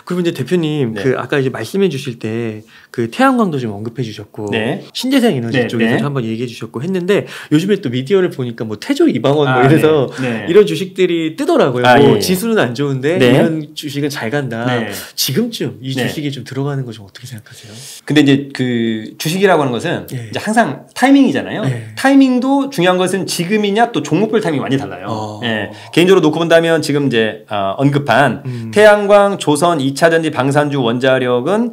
그리고 이제 대표님 네. 그 아까 이제 말씀해 주실 때 그 태양광도 좀 언급해 주셨고 네. 신재생 에너지 네, 쪽에서 네. 한번 얘기해 주셨고 했는데 요즘에 또 미디어를 보니까 뭐 태조 이방원 뭐 이래서 네. 네. 이런 주식들이 뜨더라고요. 아, 뭐 예. 지수는 안 좋은데 네. 이런 주식은 잘 간다. 네. 지금쯤 이 네. 주식이 좀 들어가는 거 좀 어떻게 생각하세요? 근데 이제 그 주식이라고 하는 것은 예. 이제 항상 타이밍이잖아요. 예. 타이밍도 중요한 것은 지금이냐 또 종목별 타이밍이 많이 달라요. 예. 개인적으로 놓고 본다면 지금 이제 언급한 태양광, 조선, 2차전지, 방산주, 원자력은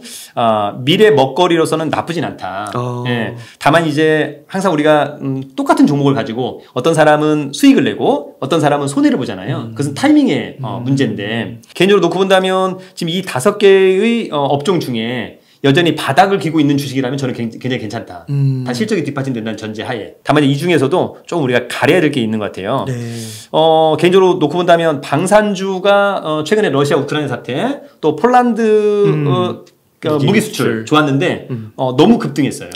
미래 먹거리로서는 나쁘진 않다. 예. 다만 이제 항상 우리가 똑같은 종목을 가지고 어떤 사람은 수익을 내고 어떤 사람은 손해를 보잖아요. 그것은 타이밍의 문제인데 개인적으로 놓고 본다면 지금 이 5개의 업종 중에 여전히 바닥을 기고 있는 주식이라면 저는 굉장히 괜찮다. 다 실적이 뒷받침된다는 전제하에. 다만 이 중에서도 좀 우리가 가려야 될 게 있는 것 같아요. 네. 개인적으로 놓고 본다면 방산주가 최근에 러시아 우크라이나 사태 또 폴란드 무기 수출 좋았는데 너무 급등했어요.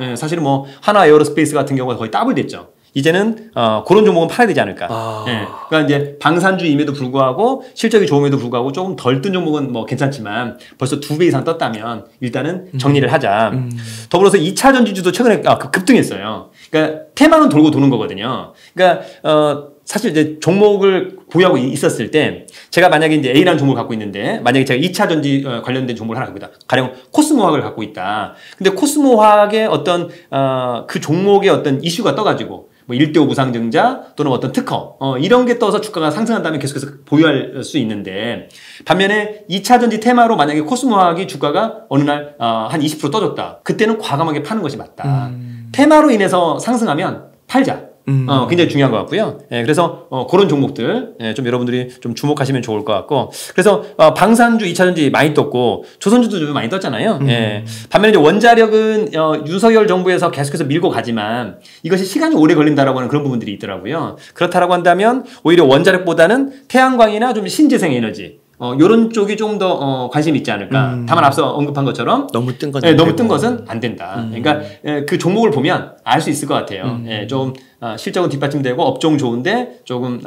예, 사실은 뭐 하나 에어로스페이스 같은 경우가 거의 더블 됐죠. 이제는 그런 종목은 팔아야 되지 않을까. 예, 그러니까 이제 방산주임에도 불구하고 실적이 좋음에도 불구하고 조금 덜 뜬 종목은 뭐 괜찮지만 벌써 2배 이상 떴다면 일단은 정리를 하자. 더불어서 2차 전지주도 최근에 급등했어요. 그러니까 테마는 돌고 도는 거거든요. 그러니까 사실 이제 종목을 보유하고 있었을 때 제가 만약에 이제 A라는 종목을 갖고 있는데 만약에 제가 2차 전지 관련된 종목을 하나 갖고 있다. 가령 코스모화학을 갖고 있다. 근데 코스모화학의 어떤 그 종목의 어떤 이슈가 떠가지고 뭐 1대5 무상증자 또는 어떤 특허 이런 게 떠서 주가가 상승한다면 계속해서 보유할 수 있는데 반면에 2차 전지 테마로 만약에 코스모화학이 주가가 어느 날 한 20% 떠졌다. 그때는 과감하게 파는 것이 맞다. 테마로 인해서 상승하면 팔자. 굉장히 중요한 것 같고요. 예, 그래서 그런 종목들 좀 여러분들이 좀 주목하시면 좋을 것 같고 그래서 방산주 2차전지 많이 떴고 조선주도 좀 많이 떴잖아요. 예. 반면에 이제 원자력은 윤석열 정부에서 계속해서 밀고 가지만 이것이 시간이 오래 걸린다라고 하는 그런 부분들이 있더라고요. 그렇다라고 한다면 오히려 원자력보다는 태양광이나 좀 신재생 에너지 요런 쪽이 좀 더 관심이 있지 않을까. 다만 앞서 언급한 것처럼 너무 뜬 것은 너무 뜬 것은 안 된다. 그러니까 그 종목을 보면 알 수 있을 것 같아요. 좀 실적은 뒷받침되고 업종 좋은데 조금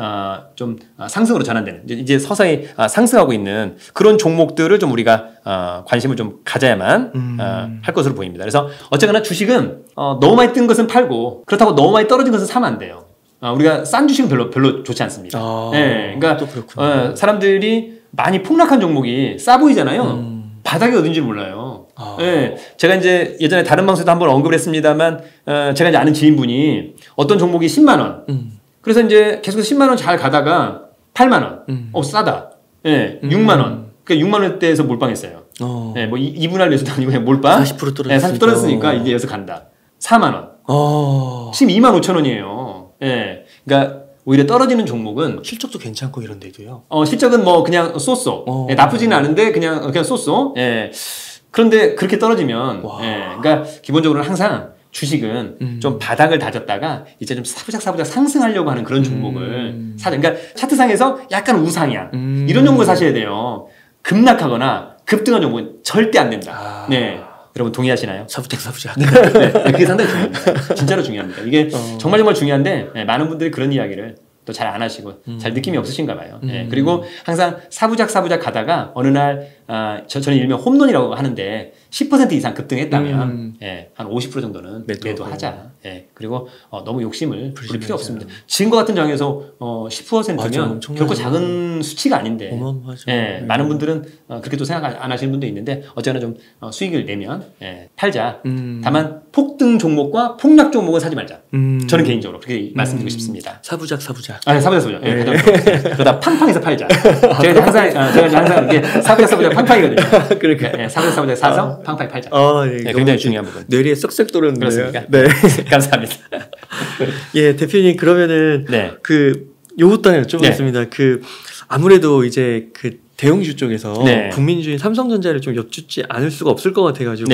좀 상승으로 전환되는 이제 서서히 상승하고 있는 그런 종목들을 좀 우리가 관심을 좀 가져야만 할 것으로 보입니다. 그래서 어쨌거나 주식은 너무 많이 뜬 것은 팔고 그렇다고 너무 많이 떨어진 것은 사면 안 돼요. 우리가 싼 주식은 별로 좋지 않습니다. 네, 그러니까 사람들이 많이 폭락한 종목이 싸 보이잖아요. 바닥이 어딘지 몰라요. 네, 제가 이제 예전에 다른 방송에도 한번 언급을 했습니다만 제가 이제 아는 지인분이 어떤 종목이 10만 원. 그래서 이제 계속해서 10만 원 잘 가다가 8만 원. 싸다. 네, 6만 원. 그러니까 6만 원대에서 몰빵했어요. 네, 뭐 2분할 매수도 아니고 그냥 몰빵. 40% 떨어졌으니까. 네, 40% 떨어졌으니까 이제 여기서 간다. 4만 원. 12만 5천 원이에요. 네, 그러니까 오히려 떨어지는 종목은 실적도 괜찮고 이런 데도요. 실적은 뭐 그냥 쏘쏘. 예, 나쁘지는 않은데 그냥 쏘쏘. 예. 그런데 그렇게 떨어지면 그러니까 기본적으로는 항상 주식은 좀 바닥을 다졌다가 이제 좀 사부작 상승하려고 하는 그런 종목을 사자. 그러니까 차트상에서 약간 우상향 이런 종목을 사셔야 돼요. 급락하거나 급등한 종목은 절대 안 된다. 네. 여러분 동의하시나요? 사부작. 네, 그게 상당히 중요합니다. 진짜로 중요합니다. 이게 정말 중요한데 많은 분들이 그런 이야기를 또 잘 안 하시고 잘 느낌이 없으신가 봐요. 그리고 항상 사부작 가다가 어느 날 저는 일명 홈런이라고 하는데 10% 이상 급등했다면 한 50% 정도는 매도하자. 그리고 너무 욕심을 부릴 필요 없습니다. 지금과 같은 장에서 10%면 결코 작은 수치가 아닌데 많은 분들은 그렇게 또 생각 안 하시는 분도 있는데 어쨌거나 좀 수익을 내면 팔자. 다만 폭등 종목과 폭락 종목은 사지 말자. 저는 개인적으로 그렇게 말씀드리고 싶습니다. 사부작. 아니, 사부작. 그러다 팡팡해서 팔자. 제가 항상 이게 사부작 팡팡이거든요. 그러니까 사부작 사서 팡팡 팔자. 굉장히 중요한 부분. 뇌리에 쏙쏙 들어오는데요. 그렇습니까? 네. 감사합니다. 예, 대표님 그러면은 요것도 하나 여쭤보겠습니다. 아무래도 이제 대형주 쪽에서 국민주인 삼성전자를 좀 여쭙지 않을 수가 없을 것 같아가지고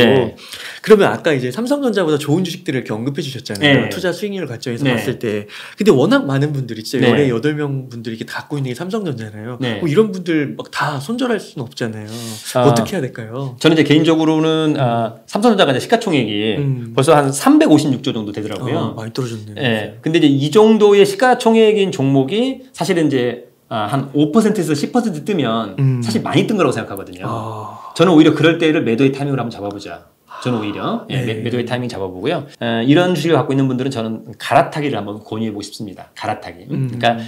그러면 아까 이제 삼성전자보다 좋은 주식들을 이렇게 언급해 주셨잖아요. 투자 수익률 관점에서 봤을 때. 근데 워낙 많은 분들이 진짜 18명 분들이 이렇게 갖고 있는 게 삼성전자잖아요. 뭐 이런 분들 막 다 손절할 수는 없잖아요. 어떻게 해야 될까요? 저는 이제 개인적으로는 삼성전자가 이제 시가총액이 벌써 한 356조 정도 되더라고요. 많이 떨어졌네요. 근데 이제 이 정도의 시가총액인 종목이 사실은 이제 한 5%에서 10% 뜨면 사실 많이 뜬 거라고 생각하거든요. 저는 오히려 그럴 때를 매도의 타이밍으로 한번 잡아보자. 저는 오히려 매도의 타이밍 잡아보고요. 이런 주식을 갖고 있는 분들은 저는 갈아타기를 한번 권유해보고 싶습니다. 갈아타기. 그러니까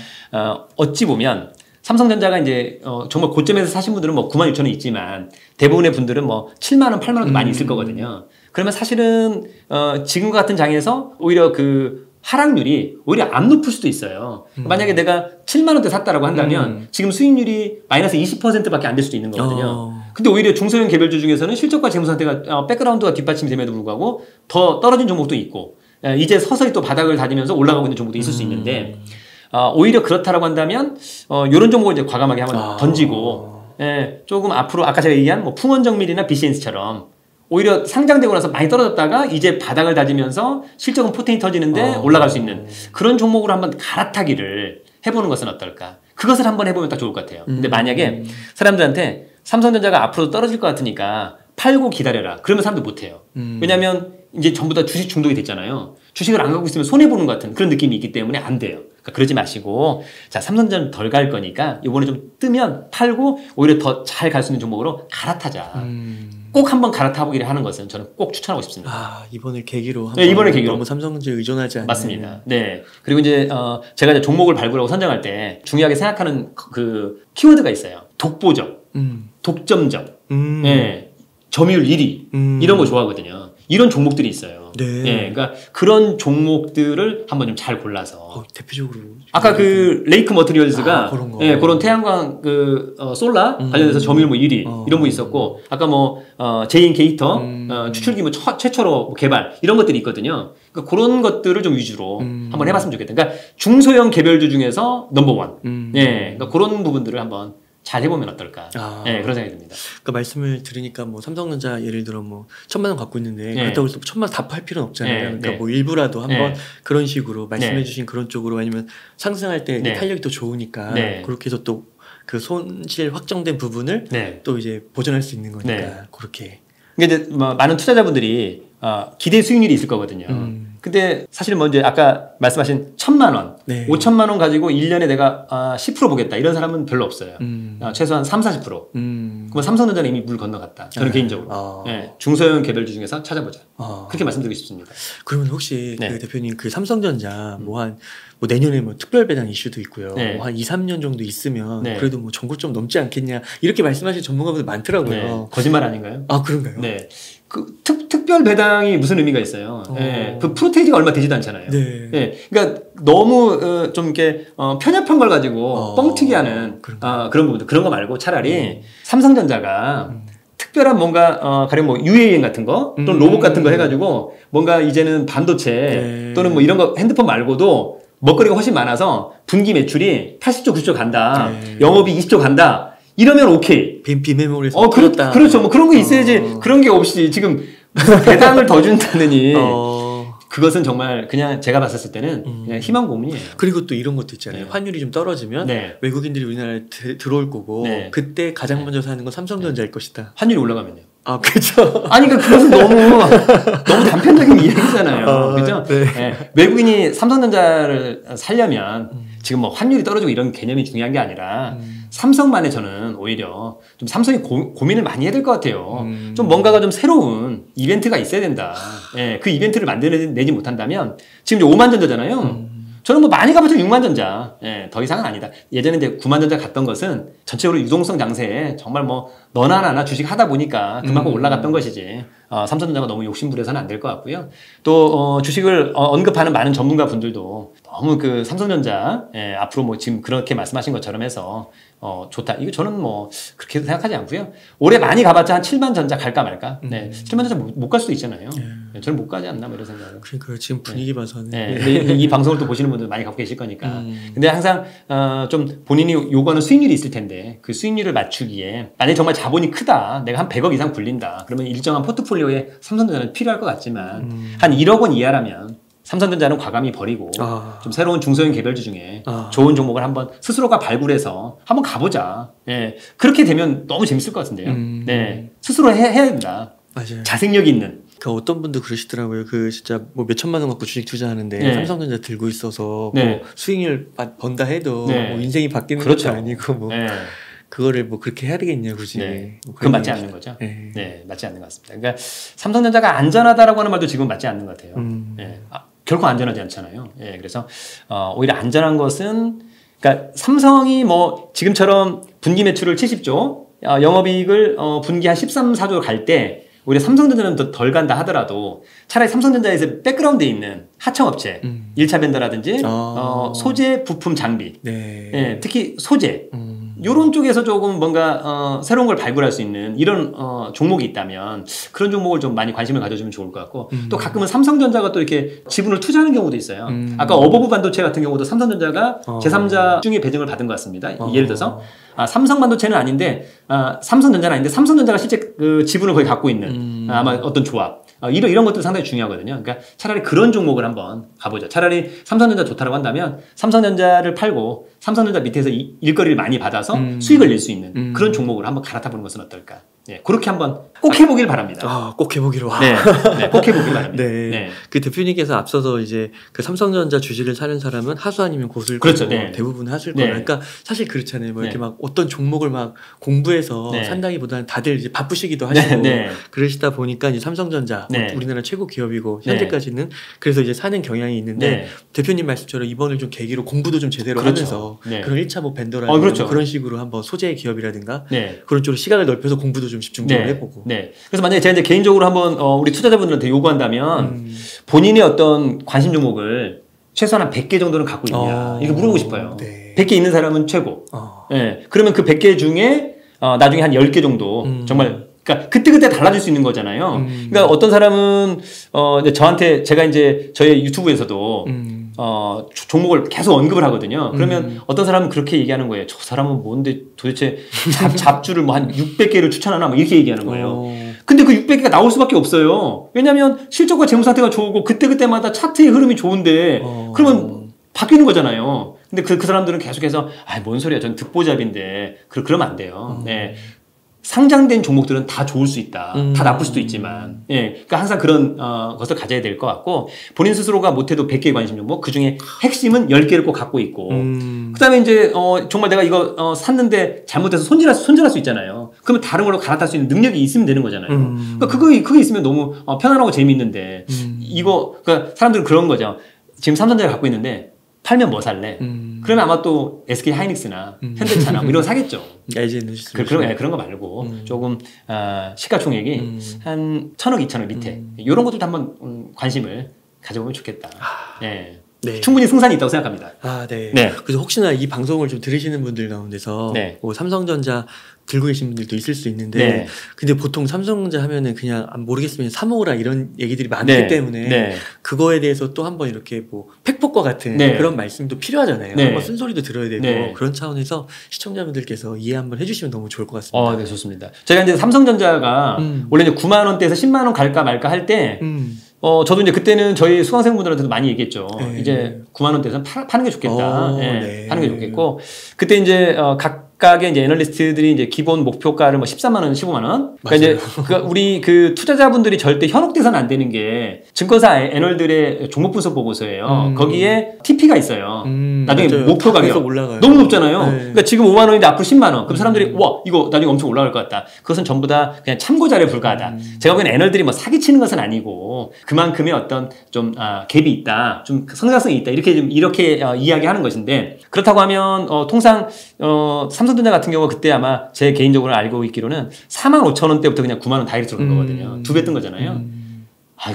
어찌 보면 삼성전자가 이제 정말 고점에서 사신 분들은 뭐 96,000원 있지만 대부분의 분들은 뭐 7만 원, 8만 원도 많이 있을 거거든요. 그러면 사실은 지금과 같은 장에서 오히려 그 하락률이 오히려 안 높을 수도 있어요. 만약에 내가 7만 원대 샀다라고 한다면 지금 수익률이 마이너스 20%밖에 안 될 수도 있는 거거든요. 근데 오히려 중소형 개별주 중에서는 실적과 재무 상태가 백그라운드가 뒷받침이 됨에도 불구하고 더 떨어진 종목도 있고 이제 서서히 또 바닥을 다지면서 올라가고 있는 종목도 있을 수 있는데 오히려 그렇다라고 한다면 이런 종목을 이제 과감하게 한번 던지고 조금 앞으로 아까 제가 얘기한 뭐 풍원정밀이나 BCNS처럼 오히려 상장되고 나서 많이 떨어졌다가 이제 바닥을 다지면서 실적은 포텐이 터지는데 올라갈 수 있는 그런 종목으로 한번 갈아타기를 해보는 것은 어떨까? 그것을 한번 해보면 딱 좋을 것 같아요. 근데 만약에 사람들한테 삼성전자가 앞으로 떨어질 것 같으니까 팔고 기다려라. 그러면 사람들 못해요. 왜냐하면 이제 전부 다 주식 중독이 됐잖아요. 주식을 안 갖고 있으면 손해보는 것 같은 그런 느낌이 있기 때문에 안 돼요. 그러니까 그러지 마시고 자 삼성전자는 덜 갈 거니까 이번에 좀 뜨면 팔고 오히려 더 잘 갈 수 있는 종목으로 갈아타자. 꼭 한번 갈아타보기를 하는 것은 저는 꼭 추천하고 싶습니다. 이번을 계기로 한번 이번에 계기로 너무 삼성전자에 의존하지 않는. 맞습니다. 네. 그리고 이제 제가 이제 종목을 발굴하고 선정할 때 중요하게 생각하는 그 키워드가 있어요. 독보적, 독점적, 점유율 1위 이런 거 좋아하거든요. 이런 종목들이 있어요. 그러니까 그런 종목들을 한번 좀 잘 골라서 대표적으로 아까 그 레이크 머티리얼즈가 그런 태양광 그 솔라 관련해서 점유율 뭐 1위 이런 거 있었고 아까 뭐 제인 게이터 추출기 뭐 최초로 개발 이런 것들이 있거든요. 그러니까 그런 것들을 좀 위주로 한번 해봤으면 좋겠다. 그러니까 중소형 개별주 중에서 넘버원. 그러니까 그런 부분들을 한번 잘 해보면 어떨까? 그런 생각이 듭니다. 그러니까 말씀을 들으니까 뭐 삼성전자 예를 들어 뭐 1,000만 원 갖고 있는데 그렇다고 해서 1,000만 원 다 팔 필요는 없잖아요. 그러니까 뭐 일부라도 한번 그런 식으로 말씀해주신 그런 쪽으로 아니면 상승할 때 탄력이 더 좋으니까 그렇게 해서 또 그 손실 확정된 부분을 또 이제 보전할 수 있는 거니까 그렇게. 그러니까 이제 뭐 많은 투자자분들이 기대 수익률이 있을 거거든요. 근데 사실 뭐 이제 아까 말씀하신 1,000만 원, 5,000만 원 가지고 1년에 내가 10% 보겠다 이런 사람은 별로 없어요. 최소한 30, 40%. 그러면 삼성전자는 이미 물 건너갔다. 저는 개인적으로. 중소형 개별주 중에서 찾아보자. 그렇게 말씀드리고 싶습니다. 그러면 혹시 그 대표님 그 삼성전자 뭐 내년에 뭐 특별 배당 이슈도 있고요. 뭐 한 2, 3년 정도 있으면 그래도 뭐 전고점 넘지 않겠냐 이렇게 말씀하시는 전문가분들 많더라고요. 거짓말 아닌가요? 그런가요? 네. 그 특별 배당이 무슨 의미가 있어요? 그 프로테이지가 얼마 되지도 않잖아요. 그러니까 너무 좀 이렇게 편협한 걸 가지고 뻥튀기 하는 그런 부분들 그런 거 말고 차라리 삼성전자가 특별한 뭔가 가령 뭐 UAM 같은 거 또는 로봇 같은 거 해가지고 뭔가 이제는 반도체 또는 뭐 이런 거 핸드폰 말고도 먹거리가 훨씬 많아서 분기 매출이 80조, 90조 간다. 영업이 20조 간다. 이러면 오케이. 비메모리에서 그렇죠. 뭐 그런 거 있어야지. 그런 게 없이 지금 배당을 더 준다느니 그것은 정말 그냥 제가 봤을 때는 그냥 희망 고문이에요. 그리고 또 이런 것도 있잖아요. 환율이 좀 떨어지면 외국인들이 우리나라에 들어올 거고 그때 가장 먼저 사는 건 삼성전자일 것이다. 환율이 올라가면요. 그렇죠. 아니 그러니까 그것은 너무 단편적인 이야기잖아요. 그렇죠? 외국인이 삼성전자를 살려면 지금 뭐 환율이 떨어지고 이런 개념이 중요한 게 아니라 삼성만에 저는 오히려 좀 삼성이 고민을 많이 해야 될 것 같아요. 좀 뭔가가 좀 새로운 이벤트가 있어야 된다. 그 이벤트를 만들어내지 못한다면 지금 이제 5만 전자잖아요. 저는 뭐 많이 가봤자 6만 전자. 더 이상은 아니다. 예전에 이제 9만 전자 갔던 것은 전체적으로 유동성 장세에 정말 뭐 너나 나나 주식 하다 보니까 그만큼 올라갔던 것이지. 삼성전자가 너무 욕심부려서는 안 될 것 같고요. 또 주식을 언급하는 많은 전문가 분들도 너무 그 삼성전자 앞으로 뭐 지금 그렇게 말씀하신 것처럼 해서 좋다. 이거 저는 뭐 그렇게 생각하지 않고요. 올해 많이 가봤자 한 7만 전자 갈까 말까. 7만 전자 못 갈 수도 있잖아요. 저는 못 가지 않나 뭐 이런 생각을. 그러니까 지금 분위기 봐서는. 근데 이 방송을 또 보시는 분들 많이 갖고 계실 거니까. 근데 항상 좀 본인이 요구하는 수익률이 있을 텐데 그 수익률을 맞추기에 만약에 정말 자본이 크다. 내가 한 100억 이상 굴린다. 그러면 일정한 포트폴리오에 삼성전자는 필요할 것 같지만 한 1억 원 이하라면 삼성전자는 과감히 버리고 좀 새로운 중소형 개별주 중에 좋은 종목을 한번 스스로가 발굴해서 한번 가보자. 그렇게 되면 너무 재밌을 것 같은데요. 스스로 해야 된다. 맞아요. 자생력 있는 그 어떤 분도 그러시더라고요. 그 진짜 뭐 몇 천만 원 갖고 주식 투자하는데 네. 삼성전자 들고 있어서 네. 뭐 수익률 번다 해도 네. 뭐 인생이 바뀌는 그렇죠. 것도 아니고 뭐 네. 그거를 뭐 그렇게 해야 되겠냐 굳이. 네. 뭐 그건 맞지 않는 거죠. 네. 네, 맞지 않는 것 같습니다. 그러니까 삼성전자가 안전하다라고 하는 말도 지금 맞지 않는 것 같아요. 네. 결코 안전하지 않잖아요. 예, 그래서 오히려 안전한 것은 그러니까 삼성이 뭐 지금처럼 분기 매출을 70조, 영업이익을 분기 한 13, 4조 갈 때 오히려 삼성전자는 더 덜 간다 하더라도 차라리 삼성전자에서 백그라운드에 있는 하청업체, 1차 벤더라든지 소재, 부품, 장비, 네. 예, 특히 소재 이런 쪽에서 조금 뭔가 새로운 걸 발굴할 수 있는 이런 종목이 있다면 그런 종목을 좀 많이 관심을 가져주면 좋을 것 같고 또 가끔은 삼성전자가 또 이렇게 지분을 투자하는 경우도 있어요. 아까 어버브 반도체 같은 경우도 삼성전자가 제3자 중에 배정을 받은 것 같습니다. 예를 들어서 삼성 반도체는 아닌데 삼성전자는 아닌데 삼성전자가 실제 그 지분을 거의 갖고 있는 아마 어떤 조합 이런 것들 상당히 중요하거든요. 그러니까 차라리 그런 종목을 한번 가보죠. 차라리 삼성전자 좋다라고 한다면 삼성전자를 팔고 삼성전자 밑에서 일거리를 많이 받아서 수익을 낼 수 있는 그런 종목을 한번 갈아타보는 것은 어떨까? 예, 그렇게 한번 꼭 해보길 바랍니다. 꼭 해보기로. 네, 네, 꼭 해보길 바랍니다. 네. 네. 그 대표님께서 앞서서 이제 그 삼성전자 주식을 사는 사람은 하수 아니면 고수일 그렇죠. 거고 네. 대부분 하수일 네. 거예요. 그러니까 사실 그렇잖아요. 뭐 네. 이렇게 막 어떤 종목을 막 공부해서 네. 산다기보다는 다들 이제 바쁘시기도 하시고 네. 그러시다 보니까 이제 삼성전자 네. 우리나라 최고 기업이고 현재까지는 그래서 이제 사는 경향이 있는데 네. 대표님 말씀처럼 이번을 좀 계기로 공부도 좀 제대로 그렇죠. 하면서 네. 그런 1차 뭐 벤더라든가 그렇죠. 뭐 그런 식으로 한번 소재 기업이라든가 네. 그런 쪽으로 시각을 넓혀서 공부도 좀 집중적으로 네. 해보고. 네. 그래서 만약에 제가 이제 개인적으로 한번 우리 투자자분들한테 요구한다면 본인의 어떤 관심 종목을 최소한 한 100개 정도는 갖고 있냐 이렇게 물어보고 싶어요. 네. 100개 있는 사람은 최고. 네. 그러면 그 100개 중에 나중에 한 10개 정도 정말 그러니까 그때그때 달라질 수 있는 거잖아요. 그러니까 어떤 사람은 이제 저한테 제가 이제 저희 유튜브에서도 종목을 계속 언급을 하거든요. 그러면 어떤 사람은 그렇게 얘기하는 거예요. 저 사람은 뭔데 도대체 잡주를 뭐 한 600개를 추천하나 뭐 이렇게 얘기하는 거예요. 근데 그 600개가 나올 수밖에 없어요. 왜냐하면 실적과 재무 상태가 좋고 그때그때마다 차트의 흐름이 좋은데 그러면 바뀌는 거잖아요. 근데 그 사람들은 계속해서 뭔 소리야. 전 듣보잡인데 그러면 안 돼요. 네. 상장된 종목들은 다 좋을 수 있다. 다 나쁠 수도 있지만. 예. 그러니까 항상 그런 것을 가져야 될 것 같고 본인 스스로가 못해도 100개의 관심 종목 그중에 핵심은 10개를 꼭 갖고 있고 그다음에 이제 정말 내가 이거 샀는데 잘못해서 손질할 수 있잖아요. 그러면 다른 걸로 갈아탈 수 있는 능력이 있으면 되는 거잖아요. 그러니까 그게 있으면 너무 편안하고 재미있는데 그러니까 사람들은 그런 거죠. 지금 삼성전자를 갖고 있는데 팔면 뭐 살래? 그러면 아마 또 SK 하이닉스나 현대차나 뭐 이런 거 사겠죠. 그런 거 말고 조금 시가총액이 한 1,000억, 2,000억 밑에 이런 것들도 한번 관심을 가져보면 좋겠다. 네. 네. 충분히 승산이 있다고 생각합니다. 네. 네. 그래서 혹시나 이 방송을 좀 들으시는 분들 가운데서 네. 뭐 삼성전자 들고 계신 분들도 있을 수 있는데 네. 근데 보통 삼성전자 하면은 그냥 모르겠으면 사모라 이런 얘기들이 많기 네. 때문에 네. 그거에 대해서 또 한번 이렇게 뭐 팩폭과 같은 네. 그런 말씀도 필요하잖아요. 네. 한번 쓴소리도 들어야 되고 네. 그런 차원에서 시청자분들께서 이해 한번 해주시면 너무 좋을 것 같습니다. 네, 좋습니다. 제가 이제 삼성전자가 원래 이제 9만 원대에서 10만 원 갈까 말까 할 때 저도 이제 그때는 저희 수강생분들한테도 많이 얘기했죠. 네. 이제 9만 원대에서는 파는 게 좋겠다. 네. 파는 게 좋겠고 그때 이제 각각의 이제 애널리스트들이 이제 기본 목표가를 뭐 13만 원, 15만 원. 그러니까 이제 우리 그 투자자분들이 절대 현혹돼서는 안 되는 게 증권사 애널들의 종목 분석 보고서예요. 거기에 TP가 있어요. 나중에 맞아요. 목표 가격 너무 높잖아요. 네. 그러니까 지금 5만 원인데 앞으로 10만 원. 그럼 사람들이 와 이거 나중에 엄청 올라갈 것 같다. 그것은 전부 다 그냥 참고 자료에 불과하다. 제가 보기엔 애널들이 뭐 사기치는 것은 아니고 그만큼의 어떤 좀 갭이 있다, 좀 성장성이 있다 이렇게 이야기하는 것인데 그렇다고 하면 통상 삼성전자 같은 경우 그때 아마 제 개인적으로 알고 있기로는 4만 5천 원대부터 그냥 9만 원 다이렉트로 간 거거든요. 2배 뜬 거잖아요.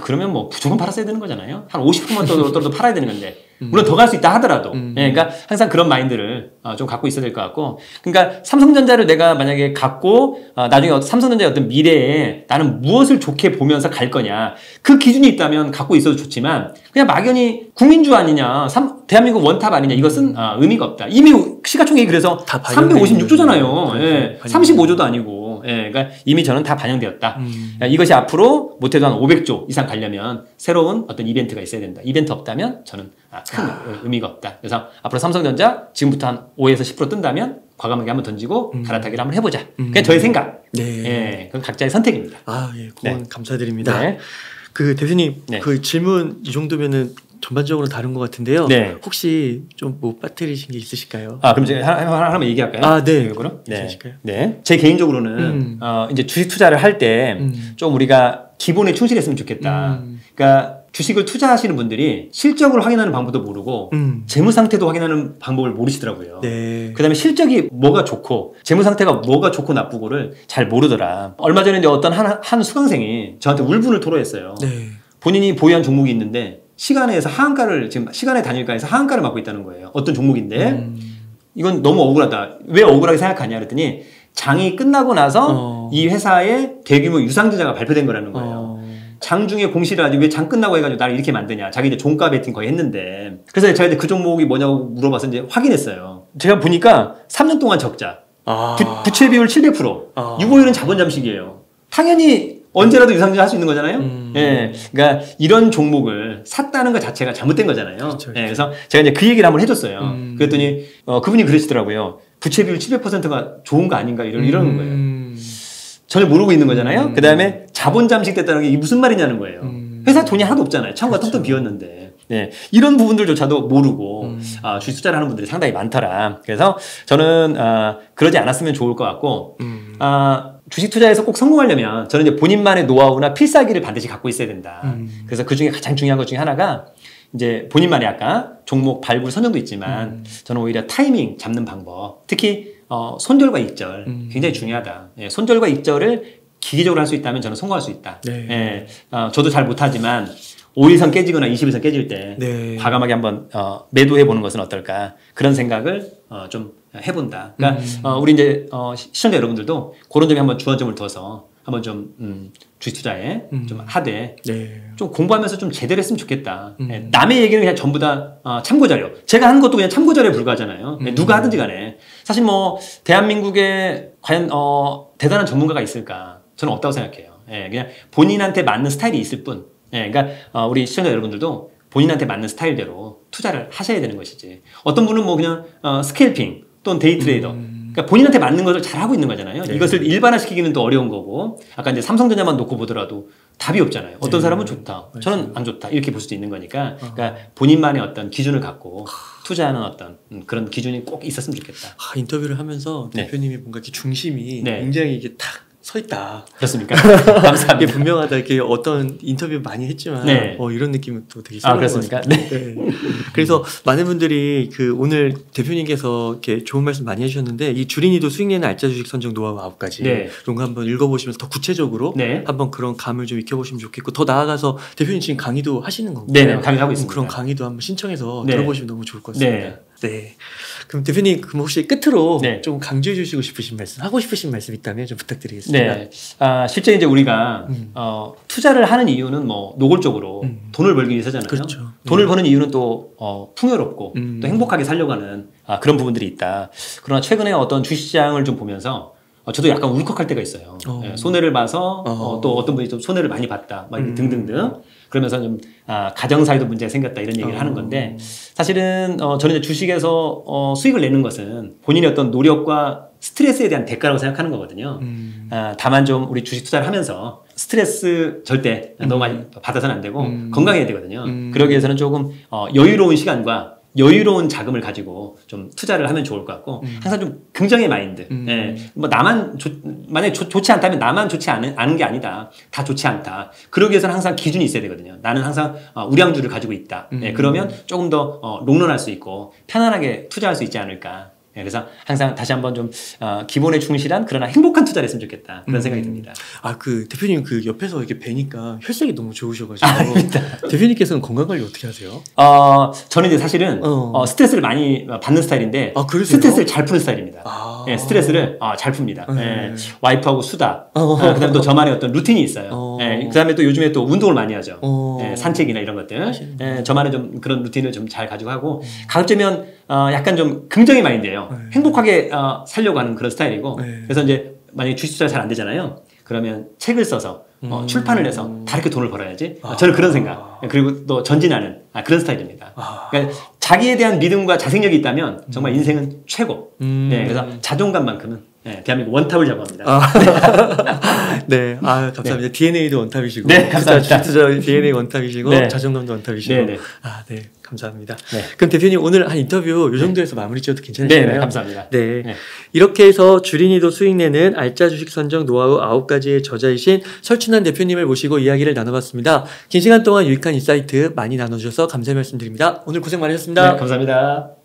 그러면 뭐 무조건 팔았어야 되는 거잖아요. 한 50%만 떨어도 팔아야 되는 건데. 물론 더 갈 수 있다 하더라도. 예, 그러니까 항상 그런 마인드를 좀 갖고 있어야 될 것 같고. 그러니까 삼성전자를 내가 만약에 갖고 나중에 삼성전자의 어떤 미래에 나는 무엇을 좋게 보면서 갈 거냐. 그 기준이 있다면 갖고 있어도 좋지만 그냥 막연히 국민주 아니냐. 대한민국 원탑 아니냐. 이것은 의미가 없다. 이미 시가총액이 그래서 356조잖아요. 예, 35조도 아니고. 예, 그러니까 이미 저는 다 반영되었다. 이것이 앞으로 못해도 한 500조 이상 가려면 새로운 어떤 이벤트가 있어야 된다. 이벤트 없다면 저는 큰 의미가 없다. 그래서 앞으로 삼성전자 지금부터 한 5에서 10% 뜬다면 과감하게 한번 던지고 갈아타기를 한번 해보자. 그냥 저의 생각. 네. 예, 그건 각자의 선택입니다. 예, 그건 감사드립니다. 네. 그 대표님 네. 그 질문 이 정도면은 전반적으로 다른 것 같은데요. 네. 혹시 좀 뭐 빠뜨리신 게 있으실까요? 그럼 제가 하나만 얘기할까요? 네. 그럼 네. 네. 제 개인적으로는 이제 주식 투자를 할 때 좀 우리가 기본에 충실했으면 좋겠다. 그러니까 주식을 투자하시는 분들이 실적을 확인하는 방법도 모르고 재무 상태도 확인하는 방법을 모르시더라고요. 네. 그다음에 실적이 뭐가 좋고 재무 상태가 뭐가 좋고 나쁘고를 잘 모르더라. 얼마 전에 이제 어떤 한 수강생이 저한테 울분을 토로했어요. 네. 본인이 보유한 종목이 있는데 시간에서 하한가를 지금 시간의 단일가에서 하한가를 맞고 있다는 거예요. 어떤 종목인데 이건 너무 억울하다. 왜 억울하게 생각하냐 그랬더니 장이 끝나고 나서 이 회사의 대규모 유상증자가 발표된 거라는 거예요. 장중에 공시를 하지 왜 장 끝나고 해가지고 나를 이렇게 만드냐. 자기 이제 종가 베팅 거의 했는데. 그래서 제가 이제 그 종목이 뭐냐고 물어봐서 이제 확인했어요. 제가 보니까 3년 동안 적자. 부채 비율 700%. 651은 자본 잠식이에요. 당연히 언제라도 유상증자 할 수 있는 거잖아요. 예. 그러니까 이런 종목을 샀다는 것 자체가 잘못된 거잖아요. 그렇죠. 예. 그래서 제가 이제 그 얘기를 한번 해줬어요. 그랬더니 그분이 그러시더라고요. 부채 비율 700%가 좋은 거 아닌가 이러는 거예요. 전혀 모르고 있는 거잖아요. 그 다음에 자본 잠식됐다는 게 이게 무슨 말이냐는 거예요. 회사 돈이 하나도 없잖아요. 창고가 텅텅 비었는데. 네. 이런 부분들조차도 모르고 주식 투자를 하는 분들이 상당히 많더라. 그래서 저는 그러지 않았으면 좋을 것 같고 주식 투자에서 꼭 성공하려면 저는 이제 본인만의 노하우나 필살기를 반드시 갖고 있어야 된다. 그래서 그 중에 가장 중요한 것 중에 하나가 이제 본인만의 아까 종목 발굴 선정도 있지만 저는 오히려 타이밍 잡는 방법. 특히 손절과 익절 굉장히 중요하다. 예, 손절과 익절을 기계적으로 할 수 있다면 저는 성공할 수 있다. 네. 예, 저도 잘 못하지만 5일선 깨지거나 20일선 깨질 때 네. 과감하게 한번 매도해보는 것은 어떨까 그런 생각을 좀 해본다. 그러니까 우리 이제 시청자 여러분들도 그런 점에 한번 주안점을 둬서 한번 좀 주식 투자에 좀 하되 네. 좀 공부하면서 좀 제대로 했으면 좋겠다. 네, 남의 얘기는 그냥 전부 다 참고자료. 제가 하는 것도 그냥 참고자료에 불과하잖아요. 네, 누가 하든지 간에. 사실 뭐 대한민국에 과연 대단한 전문가가 있을까? 저는 없다고 생각해요. 예, 그냥 본인한테 맞는 스타일이 있을 뿐. 예, 그러니까 우리 시청자 여러분들도 본인한테 맞는 스타일대로 투자를 하셔야 되는 것이지. 어떤 분은 뭐 그냥 스캘핑 또는 데이 트레이더. 그러니까 본인한테 맞는 것을 잘 하고 있는 거잖아요. 네. 이것을 일반화시키기는 또 어려운 거고. 아까 이제 삼성전자만 놓고 보더라도 답이 없잖아요. 어떤 사람은 좋다. 저는 안 좋다. 이렇게 볼 수도 있는 거니까. 그러니까 본인만의 어떤 기준을 갖고 투자하는 어떤 그런 기준이 꼭 있었으면 좋겠다. 인터뷰를 하면서 대표님이 뭔가 이렇게 중심이 굉장히 이게 탁 서 있다. 그렇습니까? 감사합니다. 이게 분명하다. 이렇게 어떤 인터뷰 많이 했지만 이런 느낌은 또 되게 그렇습니까? 네. 그래서 많은 분들이 오늘 대표님께서 이렇게 좋은 말씀 많이 해주셨는데 이 주린이도 수익 내는 알짜 주식 선정 노하우 9가지 이런 거 한번 읽어보시면서 더 구체적으로 한번 그런 감을 좀 익혀보시면 좋겠고 더 나아가서 대표님 지금 강의도 하시는 건가요? 네, 강의하고 있습니다. 그런 강의도 한번 신청해서 들어보시면 너무 좋을 것 같습니다. 네. 그럼 대표님 혹시 끝으로 좀 강조해 주시고 싶으신 말씀, 하고 싶으신 말씀 있다면 좀 부탁드리겠습니다. 네. 실제 이제 우리가 투자를 하는 이유는 뭐 노골적으로 돈을 벌기 위해서잖아요. 그렇죠. 돈을 버는 이유는 또 풍요롭고 또 행복하게 살려고 하는 그런 부분들이 있다. 그러나 최근에 어떤 주식시장을 좀 보면서 저도 약간 울컥할 때가 있어요. 손해를 봐서 또 어떤 분이 좀 손해를 많이 봤다. 막 등등등. 그러면서 좀 가정사에도 문제가 생겼다 이런 얘기를 하는 건데 사실은 저는 이제 주식에서 수익을 내는 것은 본인의 어떤 노력과 스트레스에 대한 대가라고 생각하는 거거든요. 다만 좀 우리 주식 투자를 하면서 스트레스 절대 너무 많이 받아서는 안 되고 건강해야 되거든요. 그러기 위해서는 조금 여유로운 시간과 여유로운 자금을 가지고 좀 투자를 하면 좋을 것 같고 항상 좀 긍정의 마인드. 뭐 나만 만약에 좋지 않다면 나만 좋지 않은 게 아니다. 다 좋지 않다. 그러기 위해서는 항상 기준이 있어야 되거든요. 나는 항상 우량주를 가지고 있다. 그러면 조금 더 롱런할 수 있고 편안하게 투자할 수 있지 않을까. 그래서 항상 다시 한번 좀 기본에 충실한 그러나 행복한 투자를 했으면 좋겠다 그런 생각이 듭니다. 대표님 옆에서 이렇게 뵈니까 혈색이 너무 좋으셔가지고 대표님께서는 건강 관리 어떻게 하세요? 저는 이제 사실은 스트레스를 많이 받는 스타일인데 스트레스를 잘 푸는 스타일입니다. 스트레스를 잘 풉니다. 와이프하고 수다. 그다음에 또 저만의 어떤 루틴이 있어요. 그다음에 또 요즘에 또 운동을 많이 하죠. 산책이나 이런 것들. 저만의 좀 그런 루틴을 좀 잘 가지고 하고 가급적이면 약간 좀 긍정의 마인드예요. 행복하게 살려고 하는 그런 스타일이고 그래서 이제 만약에 주식 투자가 잘 안 되잖아요. 그러면 책을 써서 출판을 해서 다르게 돈을 벌어야지. 저는 그런 생각. 그리고 또 전진하는 그런 스타일입니다. 그러니까 자기에 대한 믿음과 자생력이 있다면 정말 인생은 최고. 그래서 자존감만큼은 대한민국 원탑을 잡아합니다. 네, 아 감사합니다. 네. DNA도 원탑이시고, 네, 감사합니다. 진짜 DNA 원탑이시고, 네. 자존감도 원탑이시고, 네, 네. 아, 네, 감사합니다. 네. 그럼 대표님 오늘 한 인터뷰 이 정도에서 마무리 지어도 괜찮으신가요? 네, 네, 감사합니다. 네. 네. 이렇게 해서 주린이도 수익 내는 알짜 주식 선정 노하우 9가지의 저자이신 설춘환 대표님을 모시고 이야기를 나눠봤습니다. 긴 시간 동안 유익한 인사이트 많이 나눠주셔서 감사의 말씀드립니다. 오늘 고생 많으셨습니다. 네, 감사합니다.